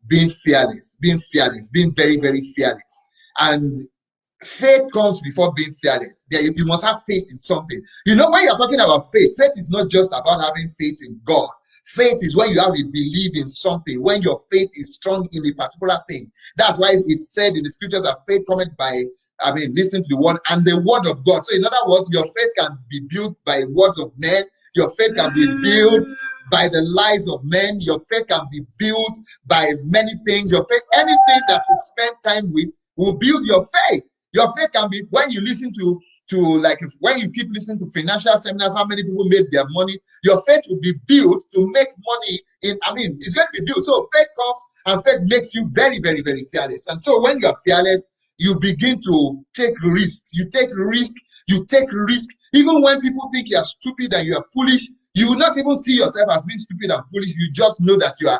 being fearless, being very, very fearless. And faith comes before being fearless. You must have faith in something. You know, when you're talking about faith, faith is not just about having faith in God. Faith is when you have a belief in something, when your faith is strong in a particular thing. That's why it's said in the scriptures that faith cometh by, listen to the word and the word of God. So in other words, your faith can be built by words of men. Your faith can be built by the lives of men. Your faith can be built by many things. Your faith, anything that you spend time with will build your faith. Your faith can be when you listen to when you keep listening to financial seminars, how many people made their money. Your faith will be built to make money it's going to be built. So faith comes and faith makes you very, very, very fearless. And so when you're fearless, you begin to take risks. You take risk. Even when people think you are stupid and you are foolish, you will not even see yourself as being stupid and foolish. You just know that you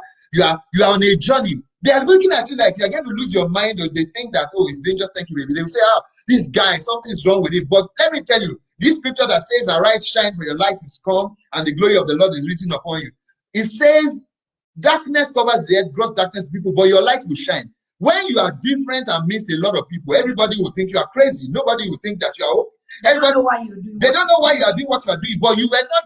are on a journey. They are looking at you like you're going to lose your mind, or they think that, oh, it's dangerous. Thank you, baby. They will say, oh, this guy, something's wrong with him. But let me tell you, this scripture that says, arise, shine, for your light is come, and the glory of the Lord is risen upon you. It says, darkness covers the earth, gross darkness people, but your light will shine. When you are different amidst a lot of people, everybody will think you are crazy. Nobody will think that you are okay. Everybody, they don't know why you are doing what you are doing, but you were not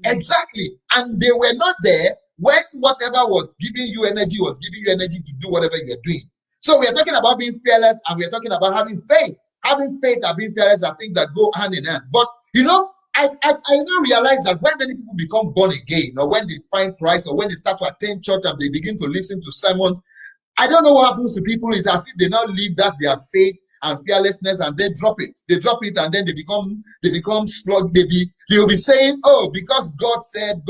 exactly, and they were not there when whatever was giving you energy to do whatever you are doing. So we are talking about being fearless, and we are talking about having faith. Having faith and being fearless are things that go hand in hand. But you know, I now realize that when many people become born again, or when they find Christ, or when they start to attend church and they begin to listen to sermons, I don't know what happens to people. It's as if they now leave that their faith and fearlessness and then drop it. They drop it and then they become slug. They will be saying, oh, because God said.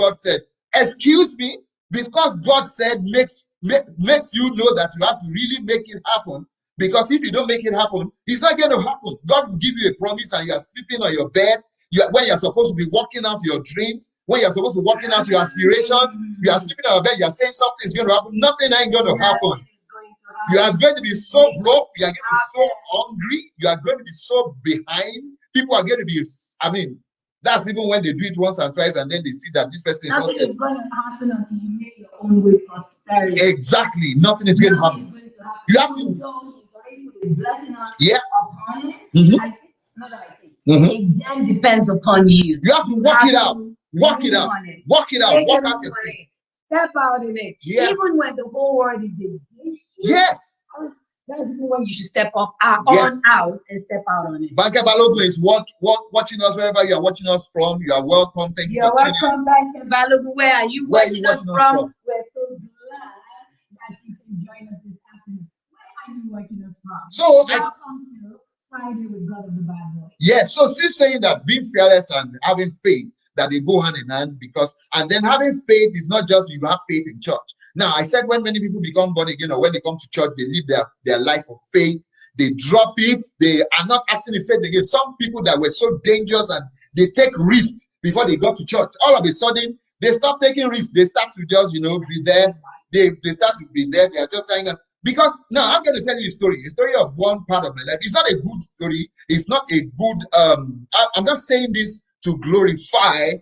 Excuse me, because God said makes you know that you have to really make it happen. Because if you don't make it happen, it's not going to happen. God will give you a promise and you are sleeping on your bed. When you're supposed to be working out your dreams, when you're supposed to be working out your aspirations, you are sleeping on your bed, you're saying something is going to happen. Nothing ain't going to happen. You are going to be so broke. You are going to be so hungry. You are going to be so behind. People are going to be, that's even when they do it once and twice and then they see that this person is not. Nothing is going to happen until you make your own way prosperity. Exactly. Nothing is going to happen. You have to. Yeah. It then depends upon you. You have to work it out. Work it out. Work it out. Work out your thing. Step out in it. Yeah. Even when the whole world is against you. Yes. That's when you should step up on out and step out on it. Banker Balogun is watching us wherever you are watching us from. You are welcome. Thank you. You're welcome, Banker Balogun. Where are you watching us from? We're so glad that you can join us this afternoon. Where are you watching us from? So welcome to Friday with God of the Bible. Yes. So she's saying that being fearless and having faith, that they go hand in hand, and then having faith is not just you have faith in church. Now, I said when many people become born again or when they come to church, they live their life of faith. They drop it. They are not acting in faith again. Some people that were so dangerous and they take risks before they got to church. All of a sudden, they stop taking risks. They start to just, be there. They start to be there. They are just saying, because now I'm going to tell you a story of one part of my life. It's not a good story. It's not a good, I'm not saying this to glorify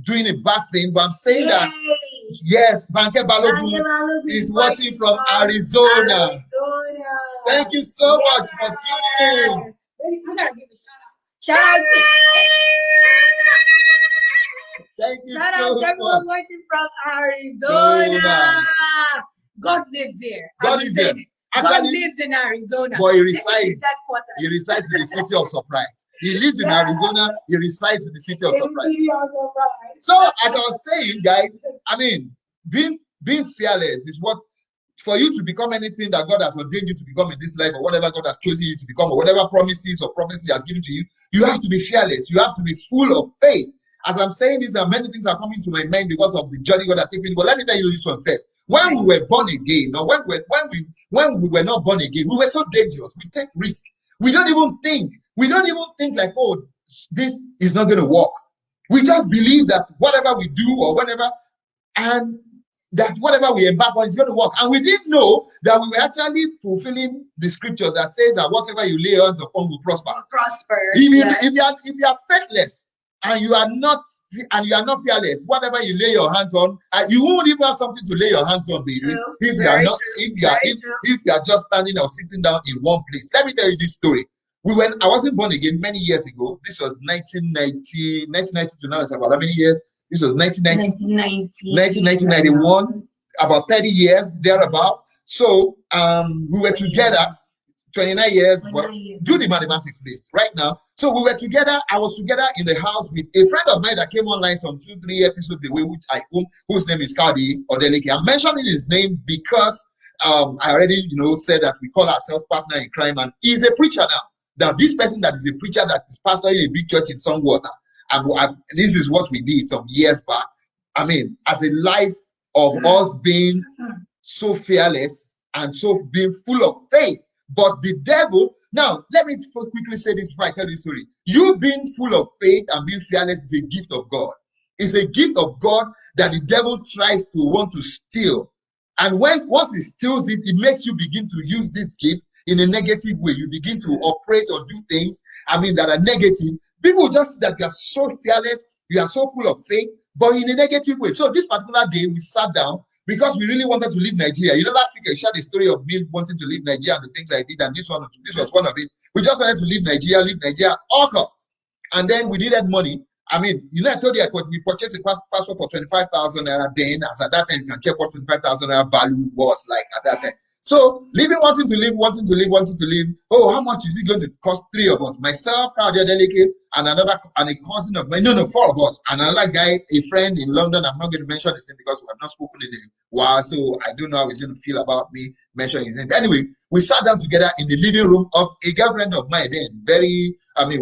doing a bad thing, but I'm saying that, yes, Banker Balogun is watching from Arizona. Thank you so much for tuning in. Shout out Thank you shout so out to everyone much. watching from Arizona. God lives here. God is here. God lives in Arizona. But he resides in the city of surprise. He lives in Arizona. He resides in the city of surprise. So, as I was saying, guys, being fearless is what, for you to become anything that God has ordained you to become in this life, or whatever God has chosen you to become, or whatever promises or prophecy has given to you, you have to be fearless. You have to be full of faith. As I'm saying this, there are many things that are coming to my mind because of the journey God has taken. But let me tell you this one first. When we were born again, or when we were not born again, we were so dangerous. We take risks. We don't even think like, oh, this is not going to work. We just believe that whatever we do or whatever, and that whatever we embark on is going to work. And we didn't know that we were actually fulfilling the scripture that says that whatever you lay hands upon will prosper. Prosper. If you are faithless and you are not and you are not fearless, whatever you lay your hands on, you won't even have something to lay your hands on, baby. True. If you Very are not, true. if you are just standing or sitting down in one place. Let me tell you this story. I wasn't born again many years ago. This was 1990 to now. It's about how many years? This was 1991, about 30 years thereabout. So we were together 29 years, but do the mathematics, please, right now. So we were together. I was together in the house with a friend of mine that came online some 2-3 episodes away, whose name is Kadi Odeleke. I'm mentioning his name because I already, said that we call ourselves partner in crime, and he's a preacher now. Now, this person that is a preacher that is pastoring a big church in Songwater, and this is what we did some years back. I mean, as a life of us being so fearless and so being full of faith. But the devil, now let me quickly say this before I tell you the story. You being full of faith and being fearless is a gift of God. It's a gift of God that the devil tries to want to steal. And once he steals it, it makes you begin to use this gift in a negative way. You begin to operate or do things, that are negative. People just see that you are so fearless, you are so full of faith, but in a negative way. So this particular day, we sat down because we really wanted to leave Nigeria. Last week I shared a story of me wanting to leave Nigeria and the things I did, and this was one of it. We just wanted to leave Nigeria at all costs. And then we needed money. I told you we purchased a passport for 25,000 naira then, as at that time you can check what 25,000 naira value was like at that time. So wanting to leave. Oh, how much is it going to cost? 3 of us, myself, Claudia Delicate, and a cousin of mine. No, 4 of us, and another guy, a friend in London. I'm not going to mention his name because we have not spoken in a while, so I don't know how he's going to feel about me mentioning his name. Anyway, we sat down together in the living room of a girlfriend of mine then.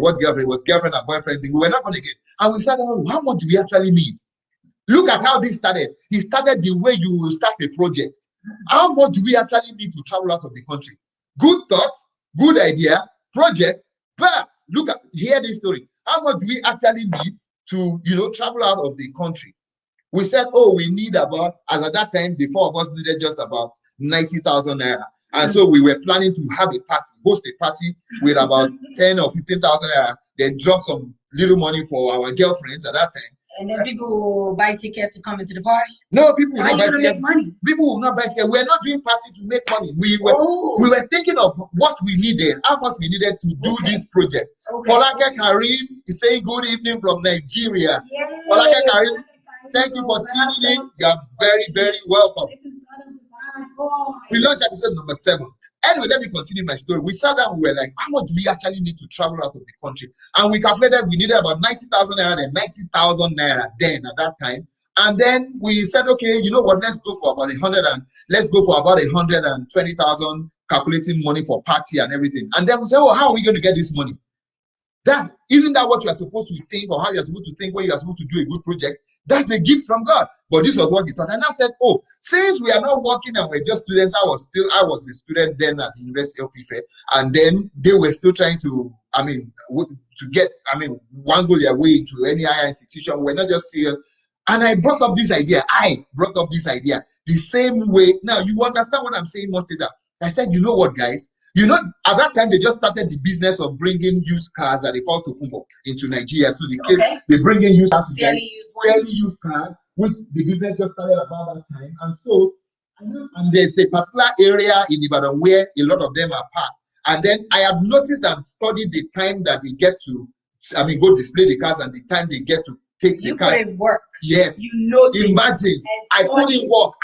What girlfriend? Was girlfriend and boyfriend thing. We were not going to get. And we said, oh, how much do we actually need? Look at how this started. It started the way you will start a project. How much do we actually need to travel out of the country? Good thoughts, good idea, project, but hear this story. How much do we actually need to, travel out of the country? We said, oh, we need about, as at that time, the 4 of us needed just about 90,000 naira. And so we were planning to have host a party with about 10 or 15,000 naira, then drop some little money for our girlfriends at that time. And then people will buy tickets to come into the party? No, people will not buy tickets. Money? People will not buy tickets. We're not doing party to make money. We were thinking of what we needed, how much we needed to do this project. Folake Karim is saying good evening from Nigeria. Folake Karim, thank you for tuning in. You are very, very welcome. We launched episode number 7. Anyway, let me continue my story. We sat down, we were like, how much do we actually need to travel out of the country? And we calculated we needed about 90,000 naira, then 90,000 naira then at that time. And then we said, okay, you know what, let's go for about 120,000 calculating money for party and everything. And then we said, oh, how are we going to get this money? Isn't that what you are supposed to think, or how you are supposed to think when you are supposed to do a good project? That's a gift from God. But this was what he thought. And I said, oh, since we are not working and we're just students, I was a student then at the University of Ife, and then they were still trying to, wangle their way into any higher institution. We're not just serious. And I brought up this idea. The same way. Now, you understand what I'm saying, Monteda? I said, you know what, guys? At that time, they just started the business of bringing used cars that they call Tokumbo into Nigeria. So they bring in used cars, fairly used cars, which the business just started about that time. And so, and there's a particular area in Ibadan where a lot of them are parked. And then I have noticed and studied the time that they get to, go display the cars and the time they get to take the car. You put in work. Yes. Imagine. I put in work.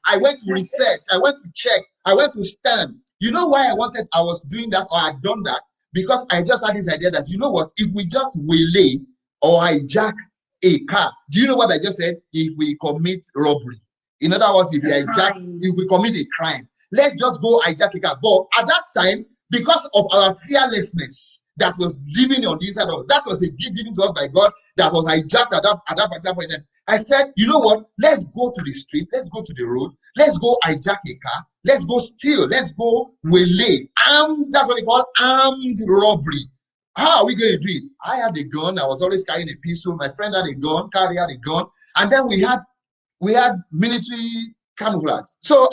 I went to research. I went to check. I went to stand. You know why I was doing that, or I'd done that? Because I just had this idea that, you know what, if we just waylay or hijack a car, do you know what I just said? If we commit robbery. In other words, if we commit a crime, let's just go hijack a car. But at that time, because of our fearlessness that was living on the inside of us, that was a gift given to us by God that was hijacked at that particular point. I said, you know what? Let's go to the street. Let's go to the road. Let's go hijack a car. Let's go steal. Let's go waylay. That's what they call armed robbery. How are we going to do it? I had a gun. I was always carrying a pistol. My friend had a gun. Carrie had a gun. And then we had military camouflage. So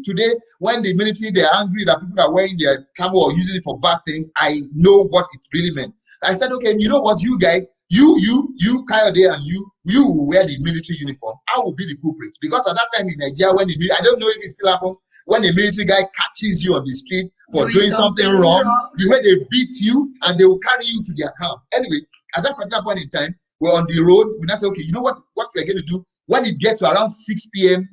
today, when the military, they're angry that people are wearing their camo or using it for bad things, I know what it really meant. I said, okay, you know what, you guys, you, Kayode, and you will wear the military uniform. I will be the culprit. Because at that time in Nigeria, when I don't know if it still happens, when a military guy catches you on the street for doing something wrong, the way they beat you and they will carry you to their camp. Anyway, at that particular point in time, we're on the road. We now say, okay, you know what we're going to do? When it gets to around 6 p.m.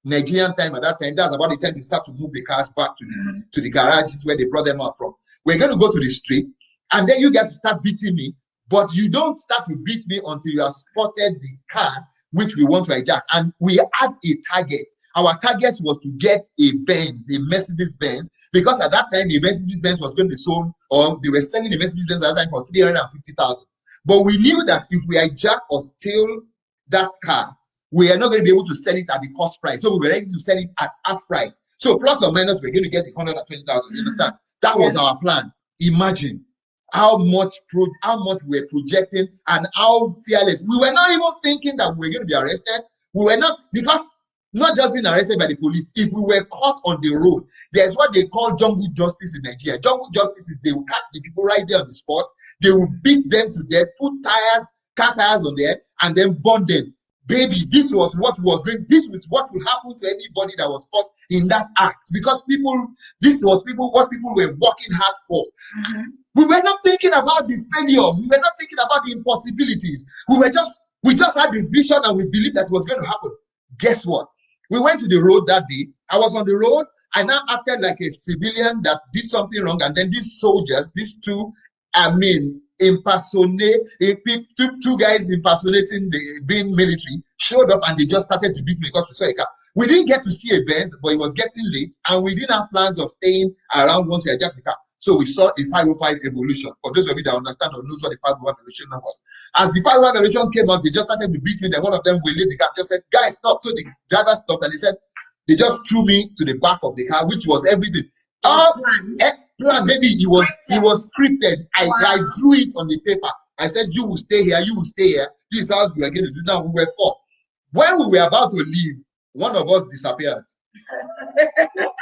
Nigerian time, at that time, that's about the time they start to move the cars back to the garages where they brought them out from. We're going to go to the street, and then you guys start beating me, but you don't start to beat me until you have spotted the car which we want to hijack. And we had a target. Our target was to get a Benz, a Mercedes Benz, because at that time, a Mercedes Benz was going to be sold, or they were selling the Mercedes Benz at that time for 350,000. But we knew that if we hijack or steal that car, we are not going to be able to sell it at the cost price. So we were ready to sell it at half price. So plus or minus, we're going to get 120,000. You understand? That was our plan. Imagine how much we're projecting and how fearless. We were not even thinking that we were going to be arrested. We were not, because not just being arrested by the police. If we were caught on the road, there's what they call jungle justice in Nigeria. Jungle justice is they will catch the people right there on the spot. They will beat them to death, put car tires on them, and then burn them. Baby, this was what was going. This was what would happen to anybody that was caught in that act, because what people were working hard for. We were not thinking about the failures. We were not thinking about the impossibilities. We just had the vision and we believed that it was going to happen. Guess what? We went to the road that day. I was on the road. I now acted like a civilian that did something wrong, and then these soldiers, these two two guys impersonating being military, showed up and they just started to beat me because we saw a car. We didn't get to see a Benz, but it was getting late, and we didn't have plans of staying around once we hijacked the car. So we saw a 505 evolution. For those of you that understand or knows what the 505 evolution was. As the 505 evolution came out, they just started to beat me. Then one of them will leave the car, just said, guys, stop. So the driver stopped and he said, they just threw me to the back of the car, which was everything. Plan, maybe it was scripted. I drew it on the paper. I said, you will stay here, you will stay here. This is how we are going to do. Now we were four. When we were about to leave, one of us disappeared.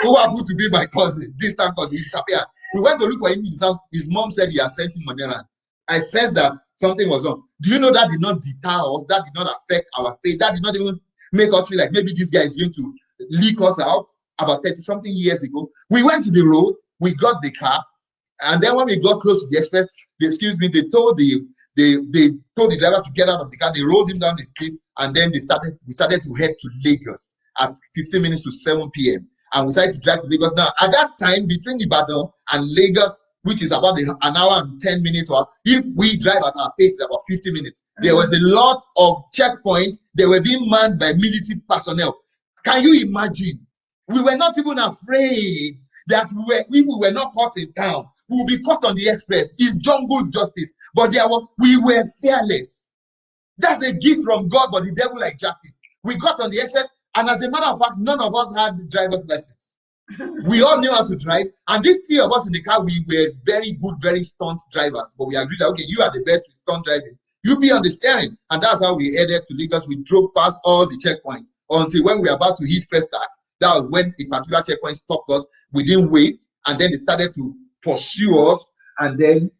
Who happened to be my cousin, distant cousin, he disappeared. We went to look for him in his house. His mom said he had sent him money. I sensed that something was wrong. Do you know that did not deter us? That did not affect our faith. That did not even make us feel like maybe this guy is going to leak us out. About 30-something years ago, we went to the road. We got the car, and then when we got close to the express, they told the driver to get out of the car. They rolled him down the street, and then we started to head to Lagos at 15 minutes to 7 p.m. And we decided to drive to Lagos. Now, at that time, between Ibadan and Lagos, which is about an hour and 10 minutes, or if we drive at our pace, about 50 minutes, there was a lot of checkpoints. They were being manned by military personnel. Can you imagine? We were not even afraid that if we were not caught in town, we would be caught on the express. It's jungle justice. But we were fearless. That's a gift from God, but the devil hijacked it. We got on the express, and as a matter of fact, none of us had driver's license. We all knew how to drive, and these three of us in the car, we were very good, very stunt drivers. But we agreed that, okay, you are the best with stunt driving. You be on the steering. And that's how we headed to Lagos. We drove past all the checkpoints until when we were about to hit Festac. That was when a particular checkpoint stopped us. We didn't wait, and then they started to pursue us, and then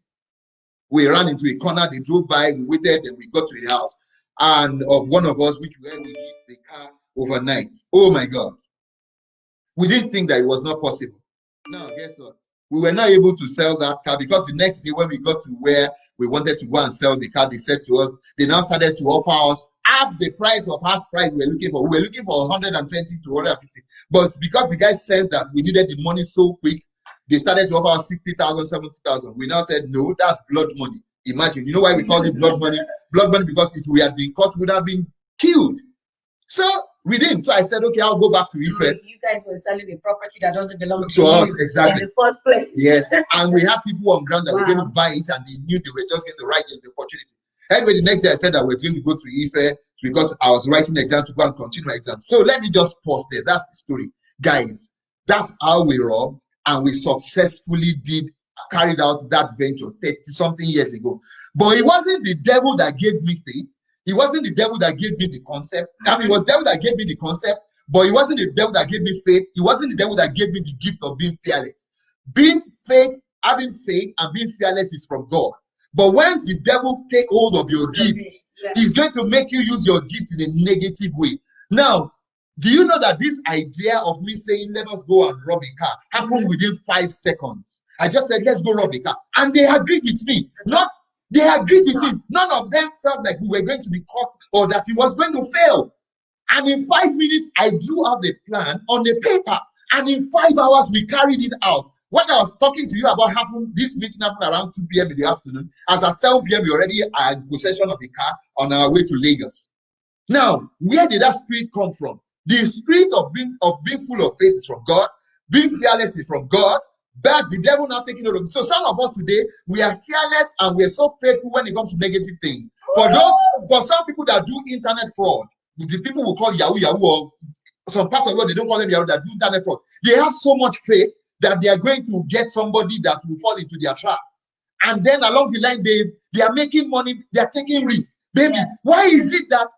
we ran into a corner. They drove by, we waited, and we got to the house. And of one of us, which where we hit the car overnight. Oh my God. We didn't think that it was not possible. Now, guess what? We were not able to sell that car because the next day when we got to where we wanted to go and sell the car, they said to us, they now started to offer us half the price of half price we were looking for. We were looking for 120 to 150. But because the guy said that we needed the money so quick, they started to offer us 60,000, 70,000. We now said, no, that's blood money. Imagine, you know why we called it blood money? Blood money because if we had been caught, we would have been killed. So we didn't. So I said, okay, I'll go back to Ife. You guys were selling a property that doesn't belong to us, exactly. In the first place. Yes, and we had people on ground that were going to buy it, and they knew they were just going to write in the opportunity. Anyway, the next day I said that we're going to go to Ife because I was writing exam to go and continue my exams. So let me just pause there. That's the story. Guys, that's how we robbed, and we successfully carried out that venture 30-something years ago. But it wasn't the devil that gave me faith. It wasn't the devil that gave me the concept. I mean, it was the devil that gave me the concept, but it wasn't the devil that gave me faith. It wasn't the devil that gave me the gift of being fearless. Having faith and being fearless is from God. But when the devil take hold of your gifts, he's going to make you use your gift in a negative way. Now, do you know that this idea of me saying, let us go and rob a car, happened within 5 seconds? I just said, let's go rob a car. And they agreed with me. They agreed with me. None of them felt like we were going to be caught or that it was going to fail. And in 5 minutes, I drew out the plan on the paper. And in 5 hours, we carried it out. What I was talking to you about this meeting happened around 2 p.m. in the afternoon. As at 7 p.m., we already are in possession of a car on our way to Lagos. Now, where did that spirit come from? The spirit of being full of faith is from God. Being fearless is from God. But the devil now taking over. So some of us today, we are fearless and we are so faithful when it comes to negative things. For some people that do internet fraud, the people will call Yahoo Yahoo, or some part of the world they don't call them Yahoo, that do internet fraud. They have so much faith that they are going to get somebody that will fall into their trap. And then along the line, they are making money, they are taking risks. Baby, why is it that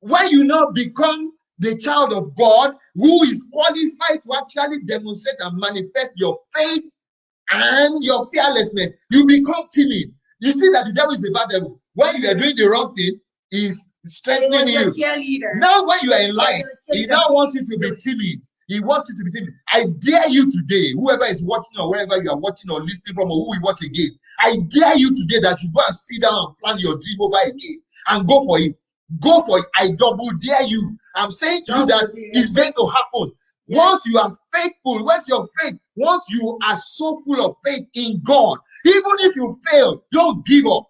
when you now become the child of God who is qualified to actually demonstrate and manifest your faith and your fearlessness, you become timid? You see that the devil is a bad devil. When you are doing the wrong thing, he's strengthening you. Now when you are in light, he now wants you to be timid. He wants you to be timid. I dare you today, whoever is watching or wherever you are watching or listening from or who you watch again, I dare you today that you go and sit down and plan your dream over again and go for it. Go for it. I double dare you. I'm saying to you that it's going to happen. Once you are faithful, once you are so full of faith in God, even if you fail, don't give up.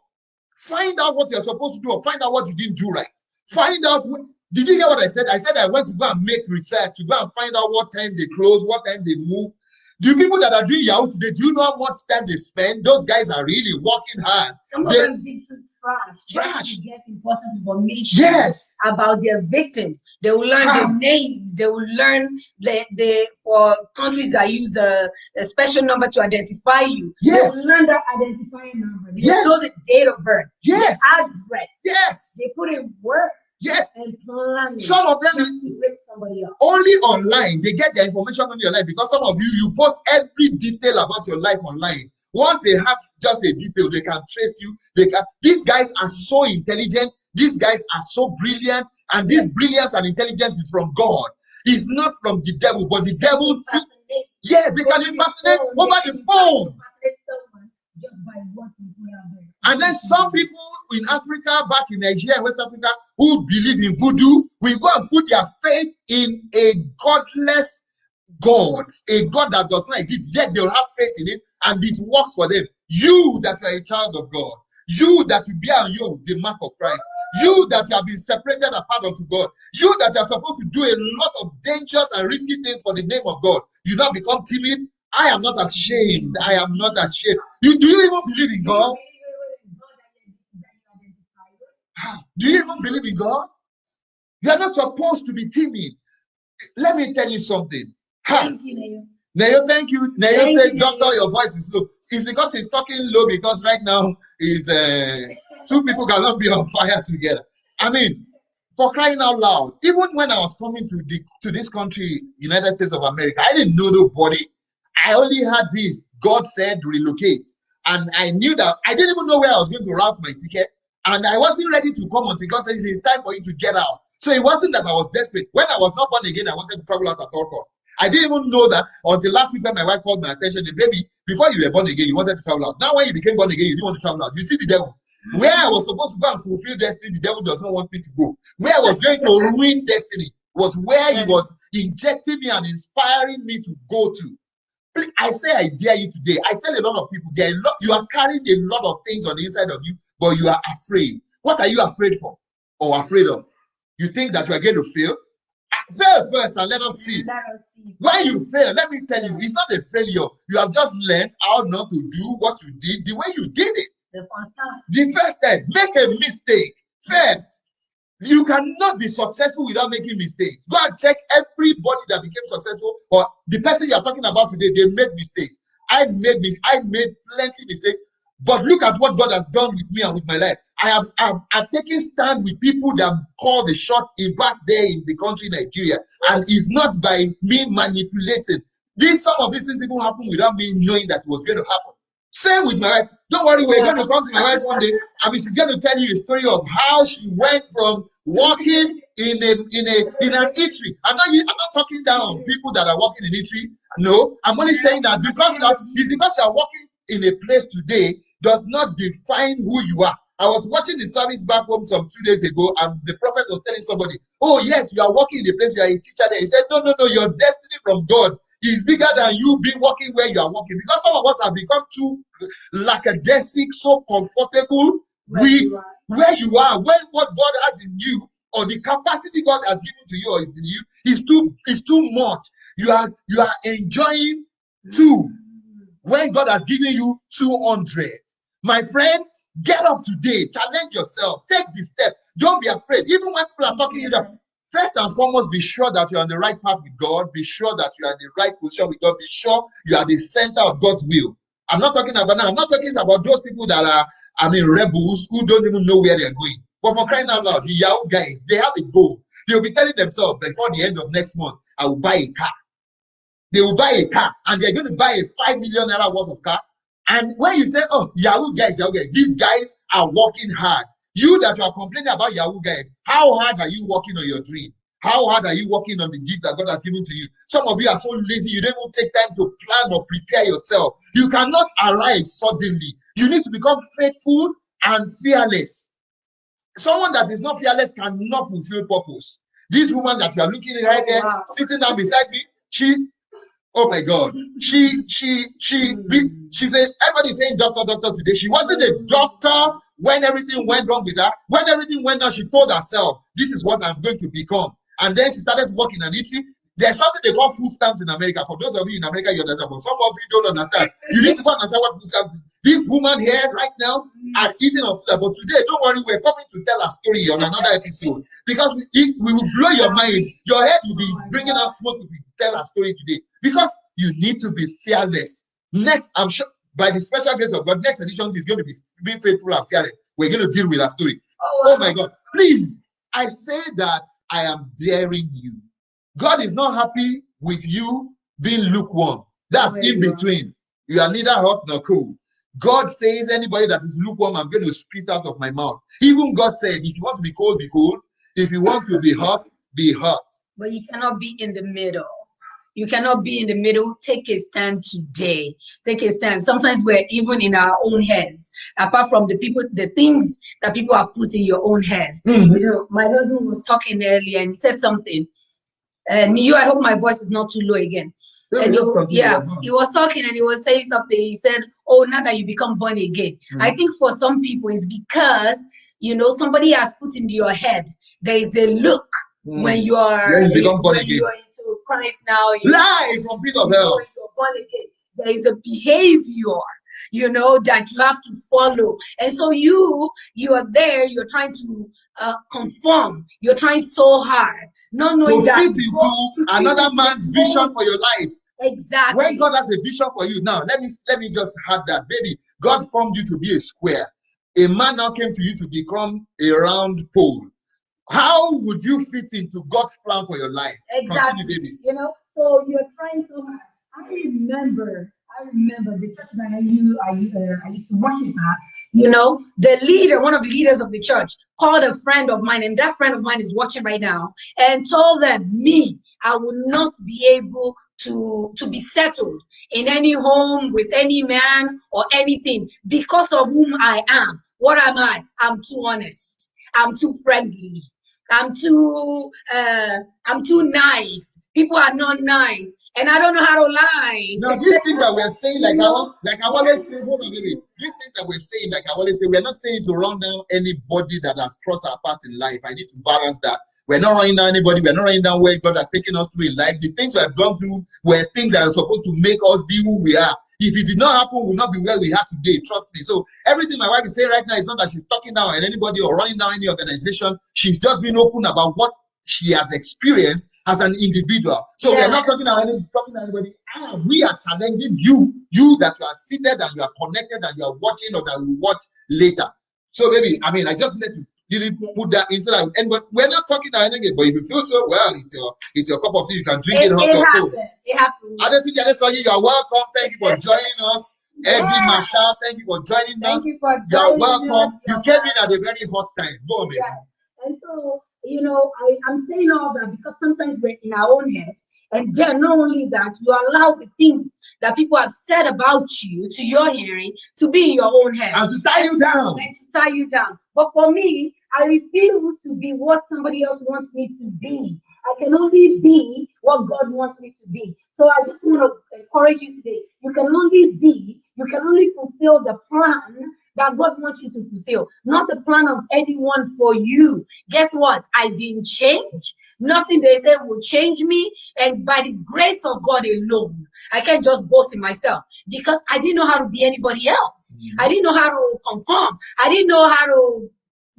Find out what you're supposed to do, or find out what you didn't do right. Find out. Did you hear what I said? I said I went to go and make research, to go and find out what time they close, what time they move. Do people that are doing Yahoo today, do you know how much time they spend? Those guys are really working hard. Some of them did trash to get important information about their victims. They will learn the names. They will learn for countries that use a special number to identify you. They will learn that identifying number. They know the date of birth. The address. They put in work. And planning. Some of them only online. They get their information on your life because some of you post every detail about your life online. Once they have just a detail, they can trace you. These guys are so intelligent. These guys are so brilliant, and this brilliance and intelligence is from God. It's not from the devil, but the devil. They can impersonate over the phone. And then some people in Africa, back in Nigeria and West Africa, who believe in voodoo, will go and put their faith in a godless God, a God that does not exist, yet they'll have faith in it, and it works for them. You that are a child of God, you that you bear on you the mark of Christ, you that have been separated apart unto God, you that are supposed to do a lot of dangerous and risky things for the name of God, you now become timid. I am not ashamed. I am not ashamed. Do you even believe in God? Do you even believe in God? You are not supposed to be timid. Let me tell you something. Thank you, Nayo, thank you. Nayo said, Doctor, your voice is low. It's because he's talking low because right now is two people cannot be on fire together. I mean, for crying out loud, even when I was coming to this country, United States of America, I didn't know nobody. I only had this. God said relocate. And I knew that I didn't even know where I was going to route my ticket. And I wasn't ready to come until God said it's time for you to get out. So it wasn't that I was desperate. When I was not born again, I wanted to travel out at all costs. I didn't even know that until last week when my wife called my attention. The baby, before you were born again, you wanted to travel out. Now when you became born again, you didn't want to travel out. You see the devil. Where I was supposed to go and fulfill destiny, the devil does not want me to go. Where I was going to ruin destiny was where he was injecting me and inspiring me to go to. I say I dare you today. I tell a lot of people, you are carrying a lot of things on the inside of you, but you are afraid. What are you afraid for or afraid of? You think that you are going to fail? Fail first and let us see. When you fail, let me tell you, it's not a failure. You have just learned how not to do what you did the way you did it. The first step, make a mistake first. You cannot be successful without making mistakes. Go and check everybody that became successful, or the person you are talking about today, they made mistakes. I made plenty mistakes, but look at what God has done with me and with my life. I've taken stand with people that call the shot in back there in the country Nigeria, and it's not by me manipulating. Some of these things even happen without me knowing that it was going to happen. Same with my wife. Don't worry, we're going to come to my wife one day. I mean, she's going to tell you a story of how she went from working in an eatery. I'm not talking down on people that are working in eatery. No, I'm only saying that because you're working in a place today does not define who you are. I was watching the service back home some 2 days ago, and the prophet was telling somebody, "Oh yes, you are working in a place, you are a teacher there." He said, "No, your destiny from God is bigger than you being working where you are working." Because some of us have become too lackadaisic, so comfortable with where you are, when what God has in you, or the capacity God has given to you or is in you, is too much. You are enjoying two when God has given you 200. My friend, get up today, challenge yourself, take the step. Don't be afraid. Even when people are talking to you, first and foremost, be sure that you're on the right path with God. Be sure that you are in the right position with God. Be sure you are the center of God's will. I'm not talking about those people that are, rebels who don't even know where they're going. But for crying out loud, the Yahoo guys, they have a goal. They'll be telling themselves, before the end of next month, I will buy a car. They will buy a car, and they're going to buy a $5 million worth of car. And when you say, "Oh, Yahoo guys, these guys are working hard." You that you are complaining about Yahoo guys, how hard are you working on your dream? How hard are you working on the gifts that God has given to you? Some of you are so lazy, you don't even take time to plan or prepare yourself. You cannot arrive suddenly. You need to become faithful and fearless. Someone that is not fearless cannot fulfill purpose. This woman that you are looking at right there, sitting down beside me, oh my God, she said, everybody's saying doctor today. She wasn't a doctor when everything went wrong with her. When everything went down, she told herself, "This is what I'm going to become." And then she started working on it. There's something they call food stamps in America. For those of you in America, you understand, but some of you don't understand. You need to go understand what food stamps is. This woman here right now are eating of food. But today, don't worry, we're coming to tell a story on another episode, because we will blow your mind. Your head will be bringing out smoke if we tell a story today, because you need to be fearless. Next, I'm sure by the special grace of God, next edition is going to be being faithful and fearless. We're going to deal with a story. Oh my God, please, I say that I am daring you. God is not happy with you being lukewarm. That's in between. You are neither hot nor cold. God says, anybody that is lukewarm, I'm going to spit out of my mouth. Even God said, if you want to be cold, be cold. If you want to be hot, be hot. But you cannot be in the middle. You cannot be in the middle. Take a stand today. Take a stand. Sometimes we're even in our own heads. Apart from the things that people have put in your own head. You know, my husband was talking earlier and he said something. Niyo, I hope my voice is not too low again. And he was talking and he was saying something. He said, "Oh, now that you become born again." I think for some people it's because, you know, somebody has put into your head there is a look when you are become born again. You are into Christ now. Live from pit of hell. You're born again. There is a behavior, you know, that you have to follow, and so you are there. You're trying to conform. You're trying so hard, not knowing that fit into another man's vision for your life. Exactly. When God has a vision for you, now let me just add that, baby. God formed you to be a square. A man now came to you to become a round pole. How would you fit into God's plan for your life? Exactly. Continue, baby. You know, so you're trying so hard. I remember the church that I used to worship at. You know, one of the leaders of the church, called a friend of mine, and that friend of mine is watching right now, and told them, I will not be able to be settled in any home with any man or anything because of whom I am. What am I? I'm too honest. I'm too friendly. I'm too nice. People are not nice, and I don't know how to lie. Now, these things that we're saying, like I always say, hold on, baby. These things that we're saying, like I always say, we're not saying to run down anybody that has crossed our path in life. I need to balance that. We're not running down anybody. We're not running down where God has taken us through in life. The things we have gone through were things that are supposed to make us be who we are. If it did not happen, we'll not be where we are today. Trust me. So everything my wife is saying right now is not that she's talking down at anybody or running down any organization. She's just being open about what she has experienced as an individual. So we're not talking to anybody. We are challenging you that you are seated and you are connected and you are watching or that will watch later. So baby, I mean, I just let you put that inside. And but we're not talking to anybody. But if you feel so well, it's your cup of tea. You can drink it hot or cold. It happened. You are welcome. Thank you for joining us Eddie Marshall, thank you for joining us. You're welcome. You came in at a very hot time. Go on, baby. And so, you know, I'm saying all that because sometimes we're in our own head. And then not only that, you allow the things that people have said about you to your hearing to be in your own head. And to tie you down. And to tie you down. But for me, I refuse to be what somebody else wants me to be. I can only be what God wants me to be. So I just want to encourage you today. You can only fulfill the plan that God wants you to fulfill, not the plan of anyone for you. Guess what? I didn't change. Nothing they said will change me. And by the grace of God alone, I can't just boast in myself because I didn't know how to be anybody else. I didn't know how to conform. I didn't know how to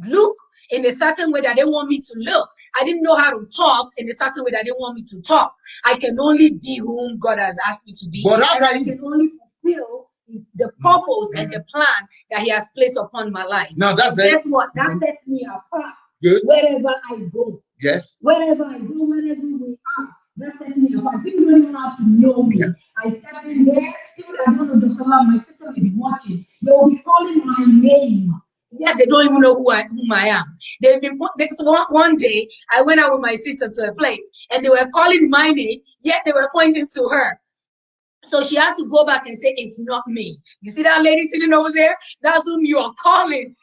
look in a certain way that they want me to look. I didn't know how to talk in a certain way that they want me to talk. I can only be whom God has asked me to be. But I can only fulfill the purpose and the plan that He has placed upon my life. Now that's it. Guess what? That sets me apart. Good. Wherever I go. Yes. Wherever I go, wherever we are, that sets me apart. People don't have to know me. I step in there. People that don't know Dr. Love, my sister will be watching. They will be calling my name. Yeah, they don't even know whom I am. They've been one day I went out with my sister to a place and they were calling my name, yet they were pointing to her. So she had to go back and say, it's not me. You see that lady sitting over there? That's whom you are calling.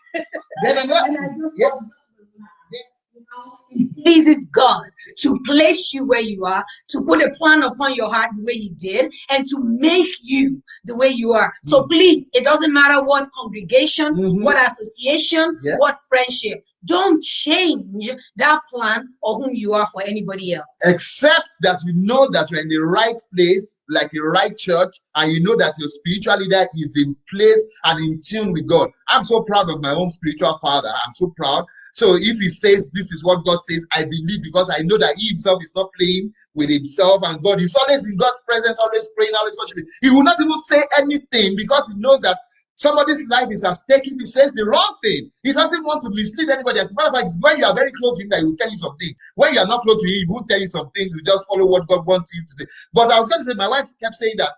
It pleases God to place you where you are, to put a plan upon your heart the way He did, and to make you the way you are. So please, it doesn't matter what congregation, what association, what friendship. Don't change that plan or whom you are for anybody else. Except that you know that you're in the right place, like a right church, and you know that your spiritual leader is in place and in tune with God. I'm so proud of my own spiritual father. I'm so proud. So if he says this is what God says, I believe because I know that he himself is not playing with himself and God. He's always in God's presence, always praying, always worshiping. He will not even say anything because he knows that somebody's life is at stake if he says the wrong thing. He doesn't want to mislead anybody. As a matter of fact, when you are very close to him, that he will tell you something. When you are not close to him, he won't tell you some things. You just follow what God wants you to do. But I was going to say, my wife kept saying that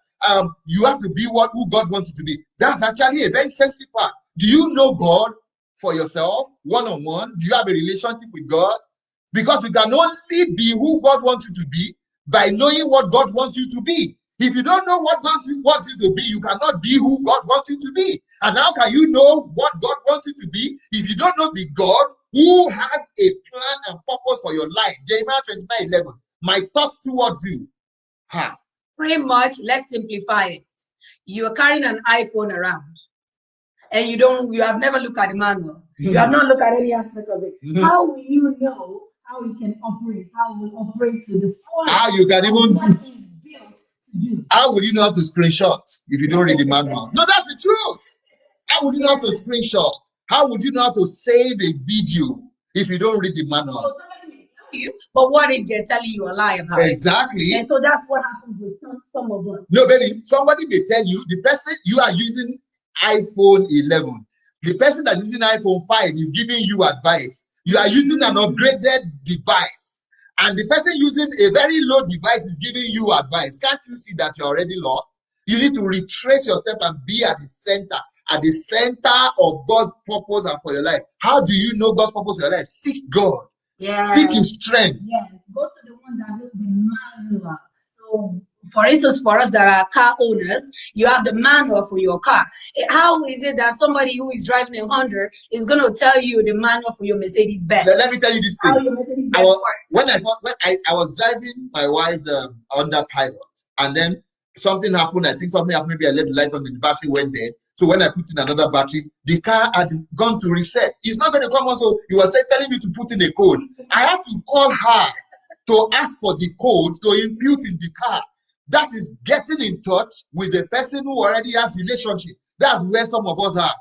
you have to be who God wants you to be. That's actually a very sensitive part. Do you know God for yourself, one-on-one? Do you have a relationship with God? Because you can only be who God wants you to be by knowing what God wants you to be. If you don't know what God wants you to be, you cannot be who God wants you to be. And how can you know what God wants you to be if you don't know the God who has a plan and purpose for your life? Jeremiah 29:11. My thoughts towards you. Pretty much, let's simplify it. You are carrying an iPhone around and you have never looked at the manual. You have not looked at any aspect of it. How will you know how it can operate? How it will operate to the full? How you can even what is built to do? How would you know how to screenshot if you don't read the manual? No, that's the truth. How would you know how to screenshot? How would you know how to save a video if you don't read the manual? So somebody may tell you, but what if they're telling you a lie about it? Exactly. And so that's what happens with some of us. No, baby, somebody may tell you, the person you are using iPhone 11, the person that is using iPhone 5 is giving you advice. You are using an upgraded device. And the person using a very low device is giving you advice. Can't you see that you're already lost? You need to retrace your step and be at the center of God's purpose and for your life. How do you know God's purpose for your life? Seek God. Yeah. Seek His strength. Yes. Go to the one that knows the manual. So, for instance, for us that are car owners, you have the manual for your car. How is it that somebody who is driving a Honda is going to tell you the manual for your Mercedes-Benz? Let me tell you this thing. How your Mercedes-Benz works. When I was driving my wife's Honda Pilot, and then something happened. I think something happened. Maybe I left the light on, the battery went dead. So when I put in another battery, the car had gone to reset. It's not going to come on. So he was telling me to put in a code. I had to call her to ask for the code to impute in the car. That is getting in touch with the person who already has relationship. That's where some of us are.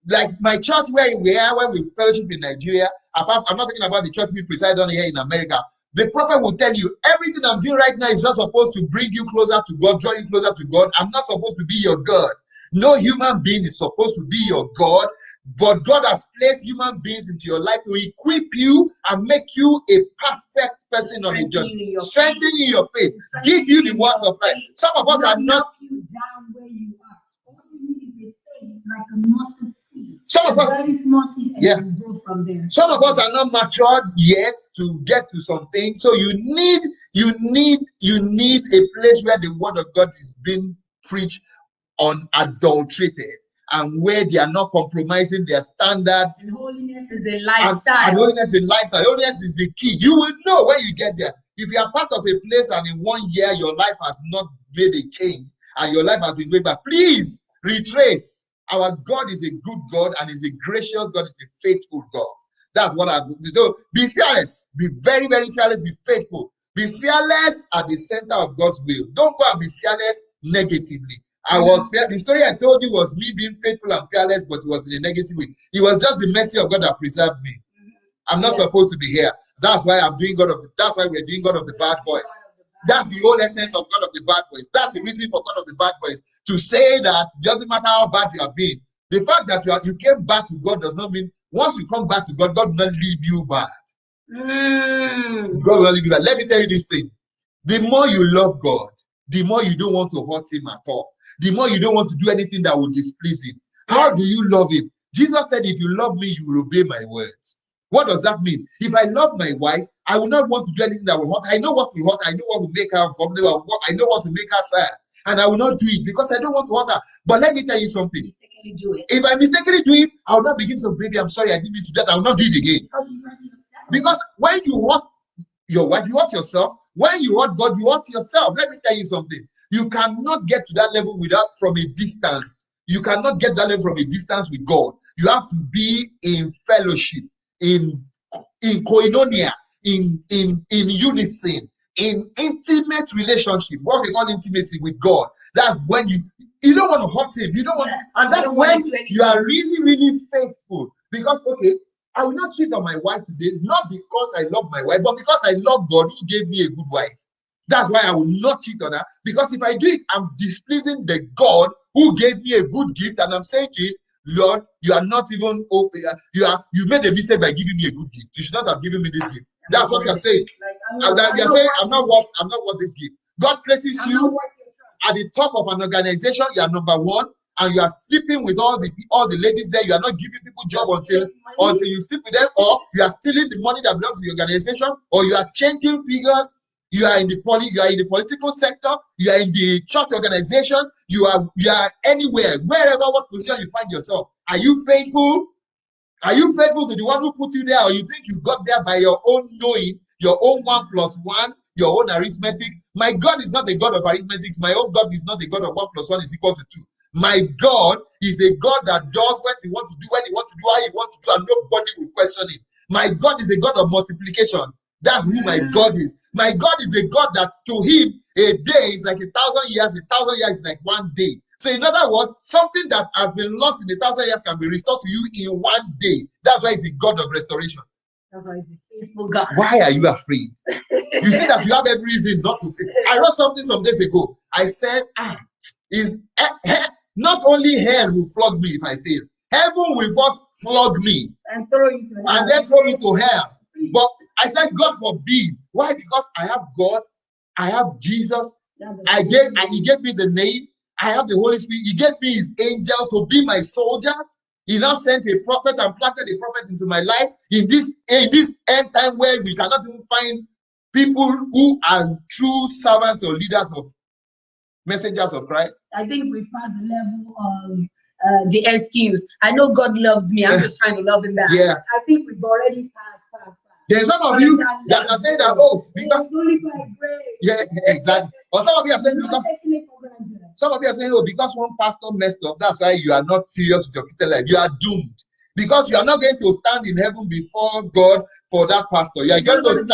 Like my church where we are, when we fellowship in Nigeria, I'm not talking about the church we preside on here in America. The prophet will tell you, everything I'm doing right now is just supposed to bring you closer to God, draw you closer to God. I'm not supposed to be your God. No human being is supposed to be your God, but God has placed human beings into your life to equip you and make you a perfect person on the journey, strengthen your faith, give you the words of life. Some of us are not. You down where you are. All you need like a mustard seed. Some of us, very small seed, and yeah, grow from there. Some of us are not matured yet to get to something. So you need a place where the word of God is being preached unadulterated, and where they are not compromising their standards. And holiness is a lifestyle. And holiness is a lifestyle. Holiness is the key. You will know when you get there. If you are part of a place and in 1 year your life has not made a change and your life has been going back, please retrace. Our God is a good God and is a gracious God, is a faithful God. That's what I'm doing. So be fearless. Be very, very fearless. Be faithful. Be fearless at the center of God's will. Don't go and be fearless negatively. The story I told you was me being faithful and fearless, but it was in a negative way. It was just the mercy of God that preserved me. I'm not supposed to be here. That's why I'm doing that's why we're doing God of the Bad Boys. That's the whole essence of God of the Bad Boys. That's the reason for God of the Bad Boys. To say that it doesn't matter how bad you have been. The fact that you came back to God does not mean once you come back to God, God will not leave you bad. God will not leave you bad. Let me tell you this thing. The more you love God, the more you don't want to hurt him at all. The more you don't want to do anything that will displease him. How do you love him? Jesus said, if you love me, you will obey my words. What does that mean? If I love my wife, I will not want to do anything that will hurt. I know what will hurt. I know what will make her uncomfortable. I know what will make her sad. And I will not do it because I don't want to hurt her. But let me tell you something. If I mistakenly do it, I will not begin to, baby, I'm sorry, I didn't mean to do that. I will not do it again. Because when you hurt your wife, you hurt yourself. When you hurt God, you hurt yourself. Let me tell you something. You cannot get to that level from a distance. You cannot get that level from a distance with God. You have to be in fellowship, in koinonia, in unison, in intimate relationship. What we call intimacy with God. That's when you don't want to hurt him. You don't want, and that's when you are really, really faithful. Because I will not cheat on my wife today, not because I love my wife, but because I love God who gave me a good wife. That's why I will not cheat on her. Because if I do it, I'm displeasing the God who gave me a good gift, and I'm saying to it, Lord, you are not even you made a mistake by giving me a good gift. You should not have given me this gift. That's what you're saying. You're saying I'm not worth this gift. God places you at the top of an organization. You are number one, and you are sleeping with all the ladies there. You are not giving people job until you sleep with them, or you are stealing the money that belongs to the organization, or you are changing figures. You are in the political sector. You are in the church organization. You are anywhere, wherever, what position you find yourself. Are you faithful? Are you faithful to the one who put you there, or you think you got there by your own knowing, your own 1 + 1, your own arithmetic? My God is not a God of arithmetics. My own God is not a God of 1 + 1 is equal to 2. My God is a God that does what he wants to do, when he wants to do, how he wants to do, and nobody will question it. My God is a God of multiplication. That's who my God is. My God is a God that to him, a day is like 1,000 years, 1,000 years is like 1 day. So in other words, something that has been lost in 1,000 years can be restored to you in 1 day. That's why he's a God of restoration. That's why he's a faithful God. Why are you afraid? You see that you have every reason not to fail. I wrote something some days ago. I said, not only hell will flog me if I fail. Heaven will first flog me and throw you to hell. And then throw me to hell. But I said, God forbid. Why? Because I have God, I have Jesus. He gave me the name. I have the Holy Spirit. He gave me his angels to be my soldiers. He now sent a prophet and planted a prophet into my life in this end time where we cannot even find people who are true servants or leaders of messengers of Christ. I think we passed the level of the excuse. I know God loves me. I'm just trying to love him back. Yeah. I think we've already passed. There's some of you that are saying that, because only by grace. Yeah, exactly. Or some of you are saying because one pastor messed up, that's why you are not serious with your Christian life. You are doomed. Because you are not going to stand in heaven before God for that pastor. You are going to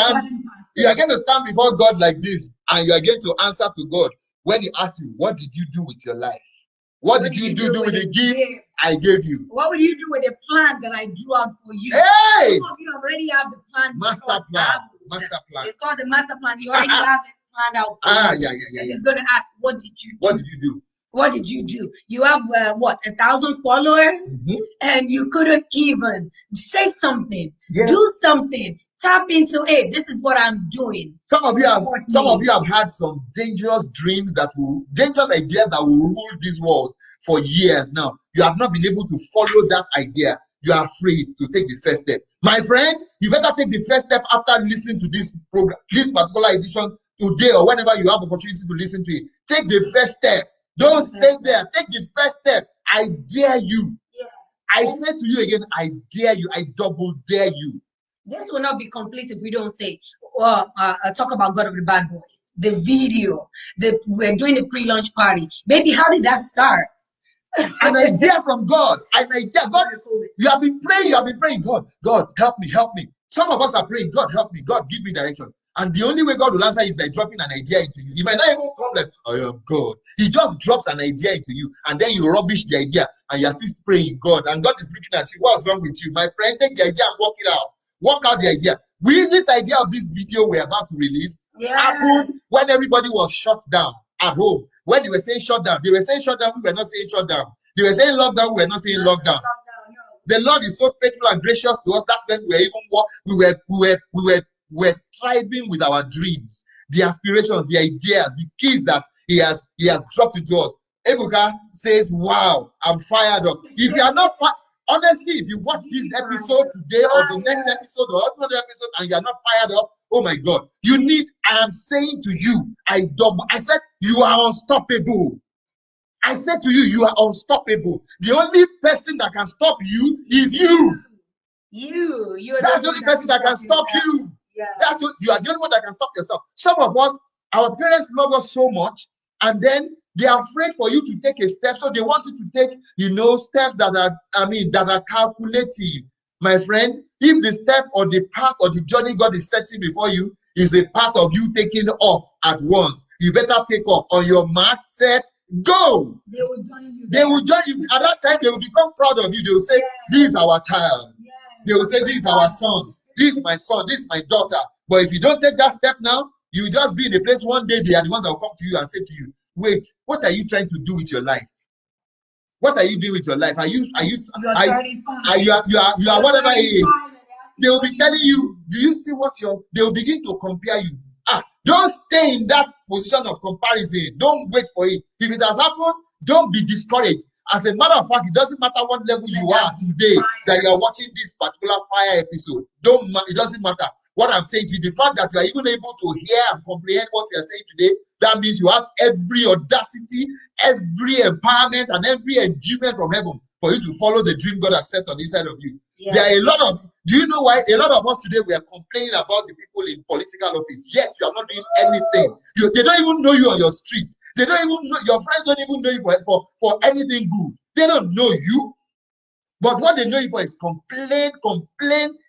stand before God like this, and you are going to answer to God when he asks you, what did you do with your life? What did you do with the gift I gave you? What would you do with the plan that I drew out for you? Hey! Some of you already have the plan. Master plan. It's called the master plan. You already have it planned out for you. Yeah. He's going to ask, what did you do? What did you do? what did you do? You have what, 1,000 followers, and you couldn't even say something, do something, tap into it. This is what I'm doing. Some of you have had some dangerous dreams dangerous ideas that will rule this world for years now. You have not been able to follow that idea. You are afraid to take the first step. My friend, you better take the first step after listening to this program, this particular edition today, or whenever you have opportunity to listen to it. Take the first step. Don't stay there. Take the first step. I dare you. I say to you again, I dare you. I double dare you. This will not be complete if we don't say, talk about God of the Bad Boys, the video, we're doing the pre-launch party. Baby, how did that start? An idea from God. An idea. God, you have been praying. God, help me. Some of us are praying, God, help me. God, give me direction. And the only way God will answer is by dropping an idea into you. He might not even come like, I am God. He just drops an idea into you, and then you rubbish the idea, and you are still praying God. And God is looking at you. What's wrong with you? My friend, take the idea and work it out. Work out the idea. This idea of this video we're about to release happened when everybody was shut down at home. When they were saying shut down, we were not saying shut down. They were saying lockdown, we were not saying lockdown. The Lord is so faithful and gracious to us that when we were thriving with our dreams, the aspirations, the ideas, the keys that he has dropped into us. Ebuka says, wow, I'm fired up. If you are not honestly, if you watch this episode today or the next episode or another episode and you are not fired up, oh my God, I am saying to you, I said, you are unstoppable. I said to you, you are unstoppable. The only person that can stop you is you. That's the only person that can stop you. You are the only one that can stop yourself. Some of us, our parents love us so much, and then they are afraid for you to take a step, so they want you to take, steps that are calculative. My friend, if the step or the path or the journey God is setting before you is a path of you taking off at once, you better take off. On your mark, set, go. They will join you. At that time, they will become proud of you. They will say, this is our child. They will say, this is our son. This is my son. This is my daughter. But if you don't take that step now, you will just be in a place one day, they are the ones that will come to you and say to you, wait, what are you trying to do with your life? What are you doing with your life? You are whatever age. They will be telling you, do you see they will begin to compare you. Don't stay in that position of comparison. Don't wait for it. If it has happened, don't be discouraged. As a matter of fact, it doesn't matter what level you are today that you are watching this particular fire episode. It doesn't matter. What I'm saying to you, the fact that you are even able to hear and comprehend what we are saying today, that means you have every audacity, every empowerment, and every endowment from heaven for you to follow the dream God has set on the inside of you. There are a lot of, do you know why? A lot of us today, we are complaining about the people in political office, yet you are not doing anything. They don't even know you on your street. They don't even know, your friends don't even know you for anything good. They don't know you. But what they know you for is complain,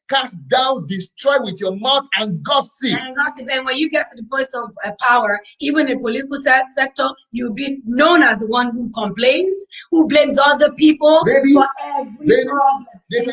cast down, destroy with your mouth, and gossip. And when you get to the place of power, even in the political sector, you'll be known as the one who complains, who blames other people for every problem. They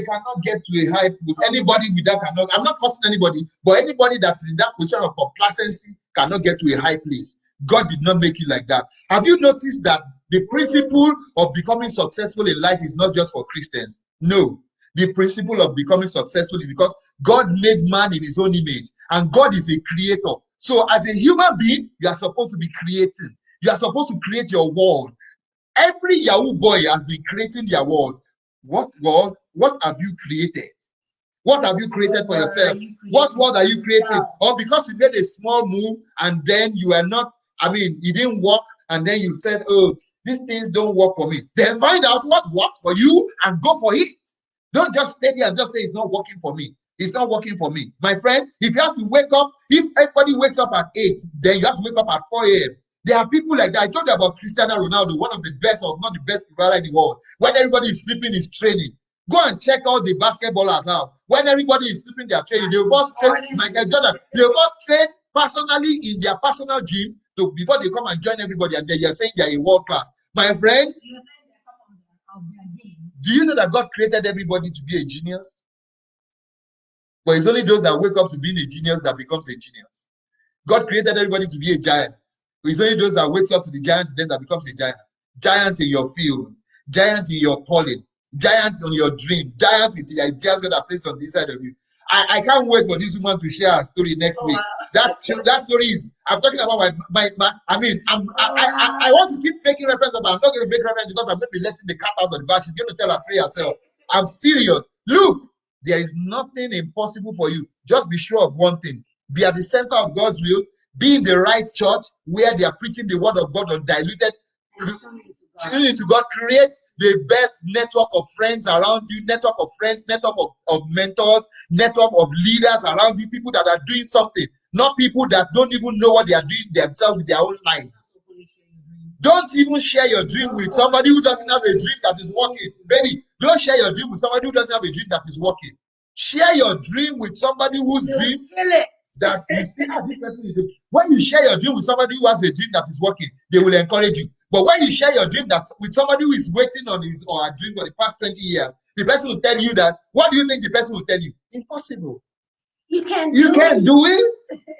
cannot get to a high place. Anybody with that cannot. I'm not cursing anybody, but anybody that is in that position of complacency cannot get to a high place. God did not make you like that. Have you noticed that the principle of becoming successful in life is not just for Christians? No. The principle of becoming successful is because God made man in his own image, and God is a creator. So as a human being, you are supposed to be creating. You are supposed to create your world. Every Yahoo boy has been creating their world. What world? What have you created? What have you created for yourself? What world are you creating? Or because you made a small move and then you are not, it didn't work, and then you said, oh, these things don't work for me. Then find out what works for you and go for it. Don't just stay there and just say it's not working for me. It's not working for me. My friend, if you have to wake up, if everybody wakes up at 8, then you have to wake up at 4 a.m. There are people like that. I told you about Cristiano Ronaldo, one of the best, or not the best footballer in the world. When everybody is sleeping, he's training. Go and check all the basketballers out. When everybody is sleeping, they are training. They will first train, Michael Jordan. They will first train personally in their personal gym before they come and join everybody, and then you're saying they're a world class. My friend, do you know that God created everybody to be a genius? But it's only those that wake up to being a genius that becomes a genius. God created everybody to be a giant. It's only those that wakes up to the giant then that becomes a giant. Giant in your field, giant in your calling, giant on your dream, giant with the ideas God has placed on the inside of you. I can't wait for this woman to share her story next week. That story is, I'm talking about I want to keep making reference, but I'm not going to make reference because I'm going to be letting the cat out of the bag. She's going to tell her story herself. I'm serious. Look, there is nothing impossible for you. Just be sure of one thing. Be at the center of God's will. Be in the right church where they are preaching the word of God undiluted. Tuning to God. Create the best network of friends around you, network of friends, network of mentors, network of leaders around you, people that are doing something, not people that don't even know what they are doing themselves with their own lives. Don't even share your dream with somebody who doesn't have a dream that is working. Baby, don't share your dream with somebody who doesn't have a dream that is working. Share your dream with somebody whose dream that you see how this person is doing. When you share your dream with somebody who has a dream that is working, they will encourage you. But when you share your dream that's with somebody who is waiting on his or her dream for the past 20 years, the person will tell you that. What do you think the person will tell you? Impossible. You can't do it.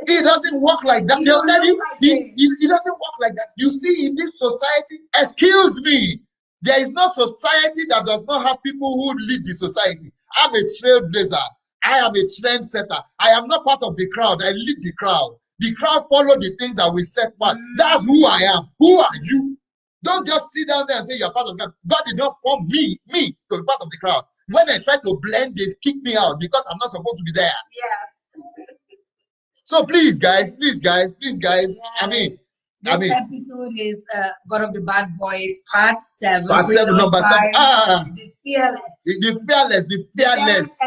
It doesn't work like that. They'll tell you it doesn't work like that. You see, in this society, excuse me, there is no society that does not have people who lead the society. I'm a trailblazer. I am a trendsetter. I am not part of the crowd. I lead the crowd. The crowd follow the things that we set back. That's who I am. Who are you? Don't just sit down there and say you're part of the crowd. God did not form me to be part of the crowd. When I try to blend, they kick me out because I'm not supposed to be there. Yeah. So please, guys. Yeah. This episode is God of the Bad Boys, part 7. Part 7, number 7. The Fearless. The Fearless.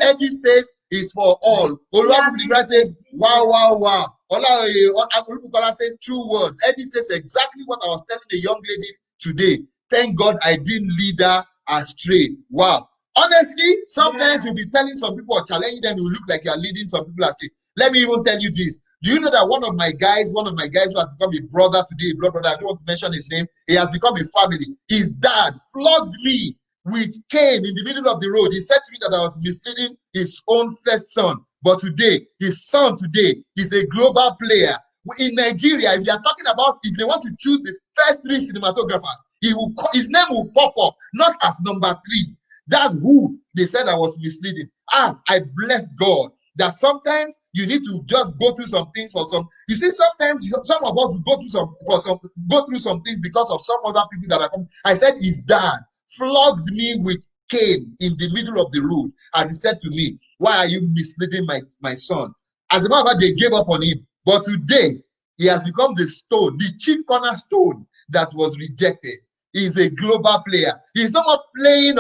Eddie says is for all. Oluwabubulikra says, wow. Oluwabubulikra says true words. Eddie says exactly what I was telling the young lady today. Thank God I didn't lead her astray. Wow. Honestly, sometimes you'll be telling some people or challenging them, you will look like you're leading some people astray. Let me even tell you this. Do you know that one of my guys who has become a brother today, a blood brother, I don't want to mention his name, he has become a family. His dad flogged me with cane in the middle of the road. He said to me that I was misleading his own first son. But today, his son today is a global player. In Nigeria, if they are talking about, if they want to choose the first 3 cinematographers, his name will pop up, not as number 3. That's who they said I was misleading. I bless God that sometimes you need to just go through some things for some. You see, sometimes some of us will go through some things because of some other people that are coming. I said his dad flogged me with cane in the middle of the road, and he said to me, "Why are you misleading my son?" As a matter of fact, they gave up on him. But today he has become the stone, the chief cornerstone that was rejected. He's a global player. He's no more playing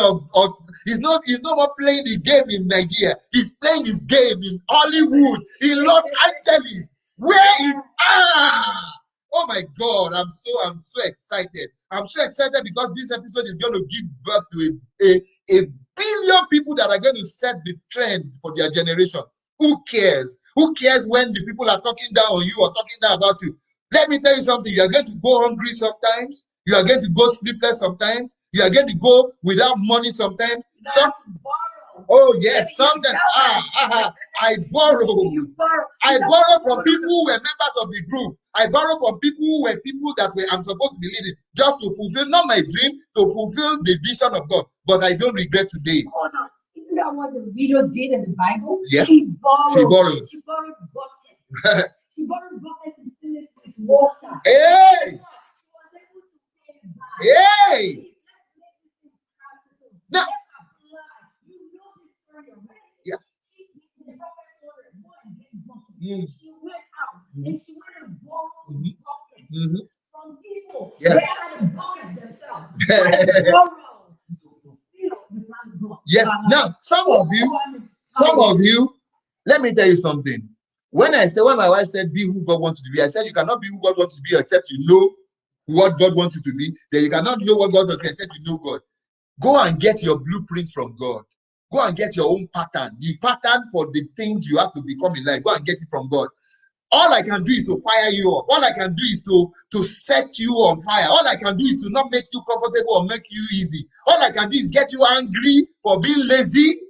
he's no more playing the game in Nigeria. He's playing his game in Hollywood, in Los Angeles. Where is oh my God, I'm so excited. I'm so excited because this episode is going to give birth to a billion people that are going to set the trend for their generation. Who cares? Who cares when the people are talking down on you or talking down about you? Let me tell you something. You are going to go hungry sometimes. You are going to go sleepless sometimes. You are going to go without money sometimes. Oh yes, sometimes I borrow. I borrow from people who were members of the group. I borrow from people who were people that I'm supposed to be leading, just to fulfill not my dream, to fulfill the vision of God. But I don't regret today. Hold on. Isn't that what the widow did in the Bible? Yeah. She borrowed. She borrowed buckets. She borrowed buckets and filled it with water. Hey! Hey! Now, yeah. She went out and she went and borrowed buckets from people. Yeah. They had to bucket themselves. Yes. Now, some of you, let me tell you something. When my wife said, be who God wants you to be, I said, you cannot be who God wants you to be except you know what God wants you to be. Then you cannot know what God wants you to be except you know God. Go and get your blueprint from God. Go and get your own pattern. The pattern for the things you have to become in life. Go and get it from God. All I can do is to fire you up. All I can do is to set you on fire. All I can do is to not make you comfortable or make you easy. All I can do is get you angry for being lazy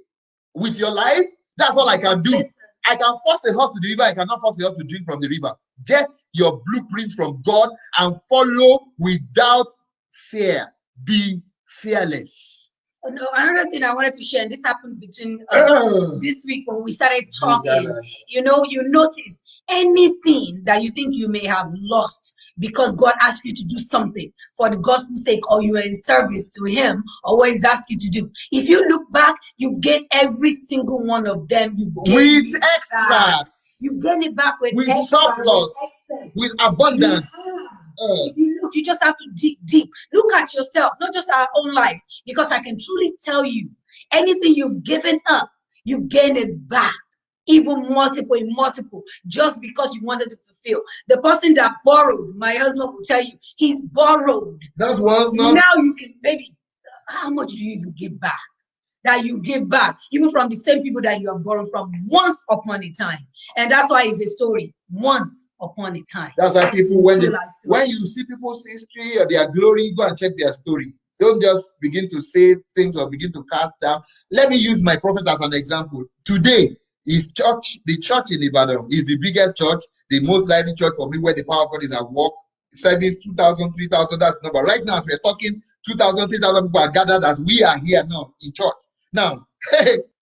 with your life. That's all I can do. I can force a horse to the river. I cannot force a horse to drink from the river. Get your blueprint from God and follow without fear. Be fearless. No, another thing I wanted to share, and this happened between this week when we started talking. You know, you notice anything that you think you may have lost because God asked you to do something for the gospel's sake, or you are in service to Him, or what He's asked you to do. If you look back, you've gained every single one of them. With extras. You gain it back with surplus, with abundance. If you look, you just have to dig deep. Look at yourself, not just our own lives, because I can truly tell you, anything you've given up, you've gained it back, even multiple, just because you wanted to fulfill. The person that borrowed, my husband will tell you, he's borrowed. That was not. Now you can, maybe, how much do you even give back? That you give back, even from the same people that you have borrowed from once upon a time. And that's why it's a story, once upon a time. That's why people, when you see people's history or their glory, go and check their story. Don't just begin to say things or begin to cast down. Let me use my prophet as an example. Today is the church in Ibadan is the biggest church, the most lively church for me, where the power of God is at work. Service 2,000, 3,000, that's the number. Right now, as we're talking, 2,000, 3,000 people are gathered as we are here now in church. Now,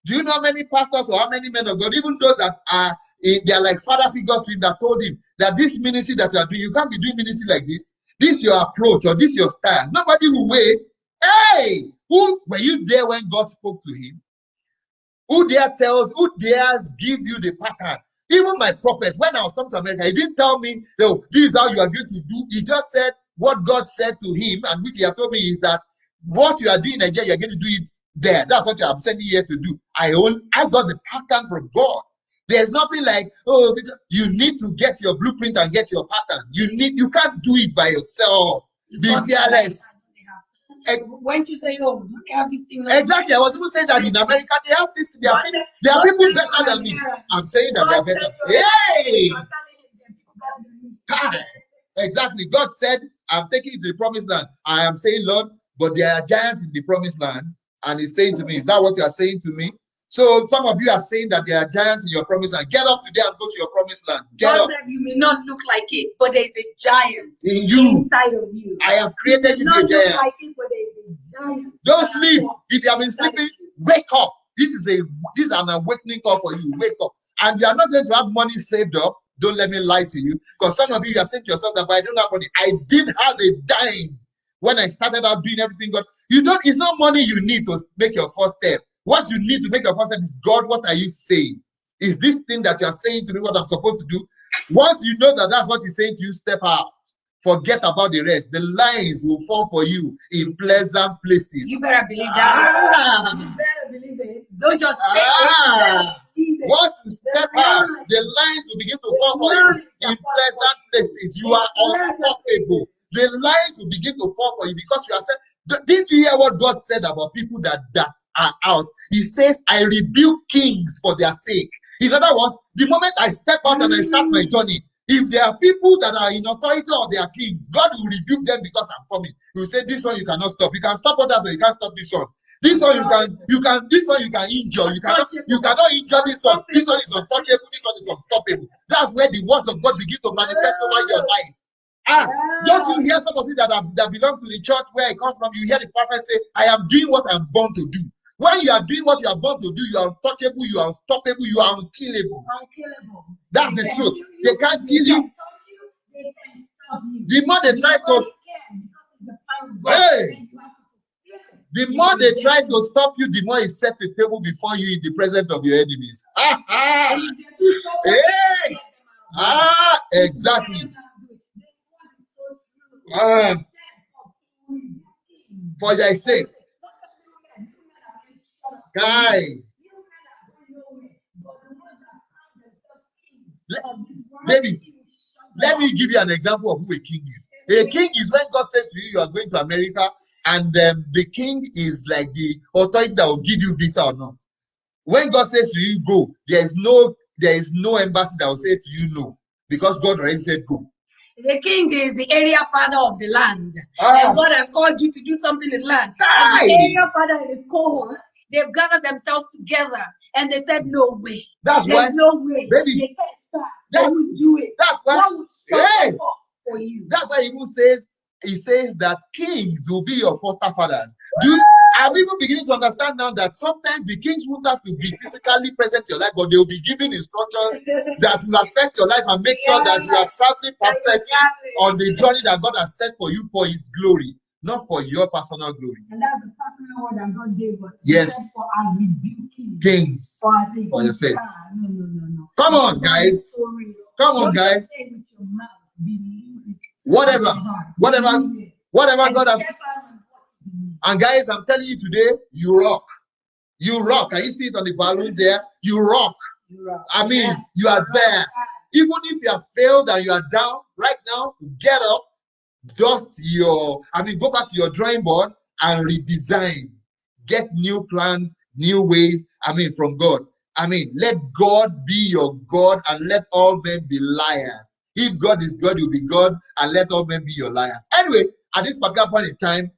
do you know how many pastors or how many men of God, even those that are, they are like father figures to him, that told him that this ministry that you are doing, you can't be doing ministry like this. This is your approach or this is your style. Nobody will wait. Hey, who were you there when God spoke to him? Who dares give you the pattern? Even my prophet, when I was coming to America, he didn't tell me, no, this is how you are going to do. He just said what God said to him, and which he had told me is that what you are doing in Nigeria, you're going to do it there. That's what I'm sending you here to do. I got the pattern from God. There's nothing like, oh, because you need to get your blueprint and get your pattern. You can't do it by yourself. Be fearless. When you say, oh, they have this thing. Exactly. I was even saying that in America, they have this. There are people better than me. I'm saying that they are better. Hey! Exactly. God said, I'm taking you to the promised land. I am saying, Lord, but there are giants in the promised land. And he's saying to me, is that what you are saying to me? So some of you are saying that there are giants in your promised land. Get up today and go to your promised land. Get up. You may not look like it, but there's a giant in you. Inside of you. I have created you to be a giant. Like it, but there's a giant. Don't sleep. If you have been sleeping, wake up. This is an awakening call for you. Wake up. And you are not going to have money saved up. Don't let me lie to you. Because some of you are saying to yourself that, but I don't have money. I didn't have a dime when I started out doing everything God. It's not money you need to make your first step. What you need to make your first step is, God, what are you saying? Is this thing that you are saying to me what I'm supposed to do? Once you know that that's what he's saying to you, step out. Forget about the rest. The lines will fall for you in pleasant places. You better believe that. You better believe it. Don't just say it. Once you step out, the lines will begin to fall for you in pleasant places. You are unstoppable. The lines will begin to fall for you because you are saying, didn't you hear what God said about people that are out? He says, I rebuke kings for their sake. In other words, the moment I step out and I start my journey, if there are people that are in authority or they are kings, God will rebuke them because I'm coming. He will say, this one you cannot stop. You can stop others, but you can't stop this one. This one this one you can injure. You cannot injure this one. This one is untouchable. This one is unstoppable. That's where the words of God begin to manifest over your life. Don't you hear some of you that belong to the church where I come from? You hear the prophet say, I am doing what I'm born to do. When you are doing what you are born to do, you are untouchable, you are unstoppable, you are unkillable. That's the truth. They can't kill you. The more they try the more they try to stop you, the more he set the table before you in the presence of your enemies. Exactly. For thy sake, guy. Baby, let me give you an example of who a king is. A king is when God says to you, you are going to America, and the king is like the authority that will give you visa or not. When God says to you, go, there is no embassy that will say to you no, because God already said go. The king is the area father of the land. And God has called you to do something in the land. And the area father and his cohort, they've gathered themselves together and they said, no way. That's why, no way. Baby, That's why. Hey, that's why he even says. He says that kings will be your foster fathers. I'm even beginning to understand now that sometimes the kings won't have to be physically present in your life, but they will be giving instructions that will affect your life and make sure that you are traveling perfectly on the journey that God has set for you for His glory, not for your personal glory. And that's the personal word that God gave us. Yes. For our rebuking kings. For yourself. No. Come on, guys. Come on, guys. Whatever God has. And guys, I'm telling you today, you rock. You rock. Can you see it on the balloon there? You rock. I mean, you are there. Even if you have failed and you are down right now, get up, go back to your drawing board and redesign. Get new plans, new ways, from God. Let God be your God and let all men be liars. If God is God, you'll be God, and let all men be your liars. Anyway, at this particular point in time,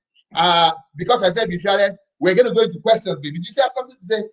because I said be fearless, we're going to go into questions. Baby, did you have something to say?